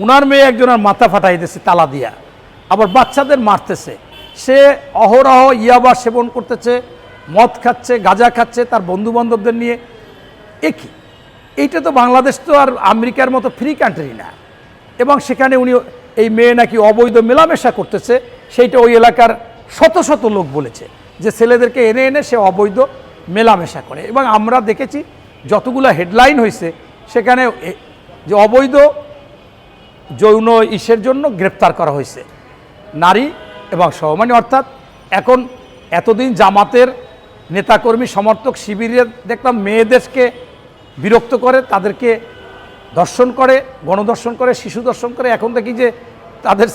ওনার মেয়ে একজনের মাথা ফাটাই দিয়েছে তালা দিয়া, আবার বাচ্চাদের মারতেছে। সে অহরহ ইয়াবা সেবন করতেছে, মদ খাচ্ছে, গাঁজা খাচ্ছে তার বন্ধুবান্ধবদের নিয়ে। একই এইটা তো বাংলাদেশ তো আর আমেরিকার মতো ফ্রি কান্ট্রি না। এবং সেখানে উনি এই মেয়ে নাকি অবৈধ মেলামেশা করতেছে, সেইটা ওই এলাকার শত শত লোক বলেছে যে ছেলেদেরকে এনে এনে সে অবৈধ মেলামেশা করে। এবং আমরা দেখেছি যতগুলো হেডলাইন হয়েছে সেখানে যে অবৈধ যৌন ইসের জন্য গ্রেপ্তার করা হয়েছে নারী এবং সহ, মানে অর্থাৎ এখন এতদিন জামাতের নেতাকর্মী সমর্থক শিবিরে দেখলাম মেয়েদেরকে বিরক্ত করে, তাদেরকে ধর্ষণ করে, গণধর্ষণ করে, শিশু ধর্ষণ করে। এখন দেখি যে তাদের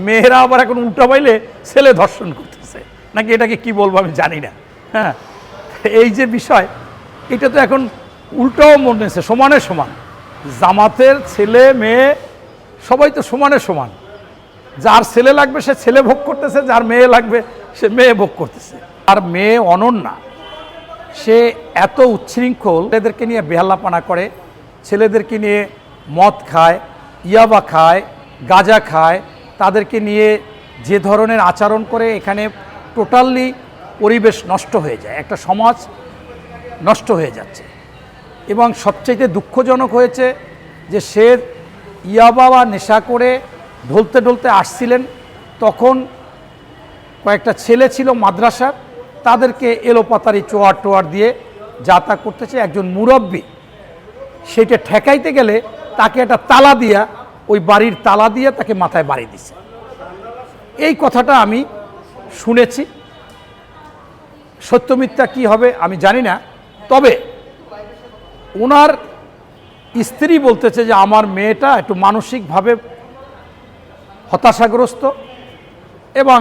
মেয়েরা আবার এখন উল্টা পাইলে ছেলে ধর্ষণ করতেছে নাকি, এটাকে কি বলবো আমি জানি না। হ্যাঁ, এই যে বিষয়, এটা তো এখন উল্টাও মনে হচ্ছে সমানে সমান। জামাতের ছেলে মেয়ে সবাই তো সমানে সমান। যার ছেলে লাগবে সে ছেলে ভোগ করতেছে, যার মেয়ে লাগবে সে মেয়ে ভোগ করতেছে। আর মেয়ে অনন্যা, সে এত উচ্ছৃঙ্খল, ছেলেদেরকে নিয়ে বেহাল্লাপানা করে, ছেলেদেরকে নিয়ে মদ খায়, ইয়াবা খায়, গাঁজা খায়, তাদেরকে নিয়ে যে ধরনের আচরণ করে, এখানে টোটালি পরিবেশ নষ্ট হয়ে যায়, একটা সমাজ নষ্ট হয়ে যাচ্ছে। এবং সবচেয়ে দুঃখজনক হয়েছে যে সে ইয়াবা বা নেশা করে ঢলতে ঢলতে আসছিলেন, তখন কয়েকটা ছেলে ছিল মাদ্রাসার, তাদেরকে এলোপাতারি চোয়ার টোয়ার দিয়ে যাতা করতেছে। একজন মুরব্বী সেটা ঠেকাইতে গেলে তাকে একটা তালা দিয়া, ওই বাড়ির তালা দিয়ে তাকে মাথায় বাড়ি দিছে। এই কথাটা আমি শুনেছি, সত্য মিথ্যা কী হবে আমি জানি না। তবে ওনার স্ত্রী বলতেছে যে আমার মেয়েটা একটু মানসিকভাবে হতাশাগ্রস্ত এবং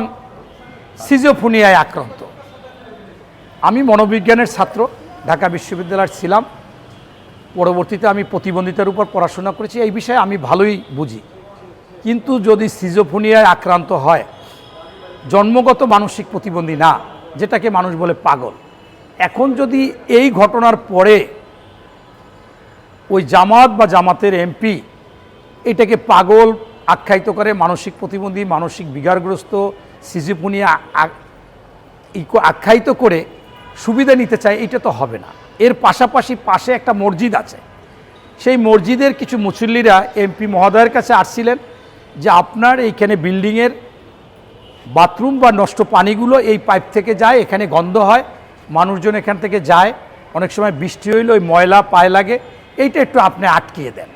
সিজোফ্রেনিয়ায় আক্রান্ত। আমি মনোবিজ্ঞানের ছাত্র, ঢাকা বিশ্ববিদ্যালয়ের ছিলাম, পরবর্তীতে আমি প্রতিবন্ধিতার উপর পড়াশোনা করেছি, এই বিষয়ে আমি ভালোই বুঝি। কিন্তু যদি সিজোফ্রেনিয়ায় আক্রান্ত হয়, জন্মগত মানসিক প্রতিবন্ধী না, যেটাকে মানুষ বলে পাগল, এখন যদি এই ঘটনার পরে ওই জামাত বা জামাতের এমপি এটাকে পাগল আখ্যায়িত করে, মানসিক প্রতিবন্ধী, মানসিক বিকারগ্রস্ত, সিজোফ্রেনিয়া আখ্যায়িত করে সুবিধা নিতে চায়, এটা তো হবে না। এর পাশাপাশি পাশে একটা মসজিদ আছে, সেই মসজিদের কিছু মুসল্লিরা এমপি মহোদয়ের কাছে আসছিলেন যে আপনার এইখানে বিল্ডিংয়ের বাথরুম বা নষ্ট পানিগুলো এই পাইপ থেকে যায়, এখানে গন্ধ হয়, মানুষজন এখান থেকে যায়, অনেক সময় বৃষ্টি হইলে ওই ময়লা পায়ে লাগে, এইটা একটু আপনি আটকিয়ে দেন।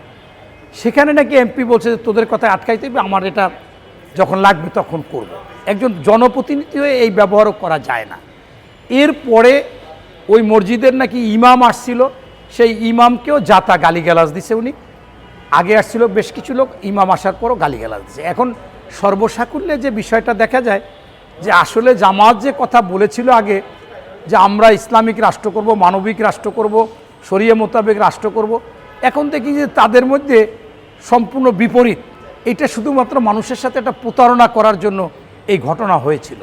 সেখানে নাকি এমপি বলছে যে তোদের কথায় আটকাইতে হবে, আমার এটা যখন লাগবে তখন করব। একজন জনপ্রতিনিধি হয়ে এই ব্যবহারও করা যায় না। এরপরে ওই মসজিদের নাকি ইমাম আসছিল, সেই ইমামকেও যাতা গালিগালাজ দিছে উনি। আগে আসছিল বেশ কিছু লোক, ইমাম আসার পরও গালিগালাজ দিছে। এখন সর্বসাকুল্যে যে বিষয়টা দেখা যায় যে আসলে জামাত যে কথা বলেছিল আগে যে আমরা ইসলামিক রাষ্ট্র করব, মানবিক রাষ্ট্র করব, শরিয়া মোতাবেক রাষ্ট্র করব, এখন দেখি যে তাদের মধ্যে সম্পূর্ণ বিপরীত। এটা শুধুমাত্র মানুষের সাথে একটা প্রতারণা করার জন্য এই ঘটনা হয়েছিল।